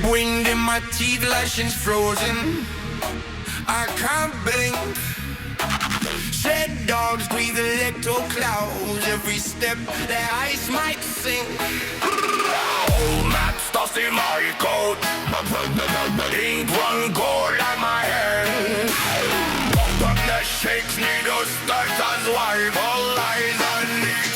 Wind in my teeth, lashings frozen. I can't blink. Shed dogs breathe electro clouds. Every step their ice might sink. Old maps dust in my coat. Ink run cold on my hand. From the shakes, needles, start as wife. All eyes on Nick's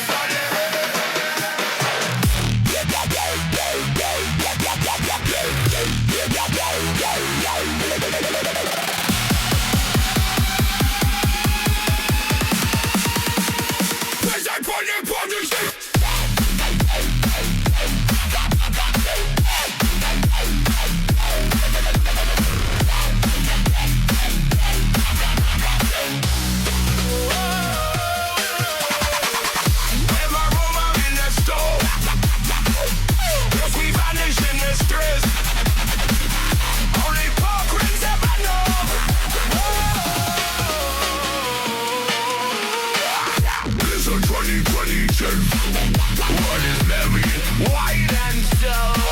What is heavy, white and so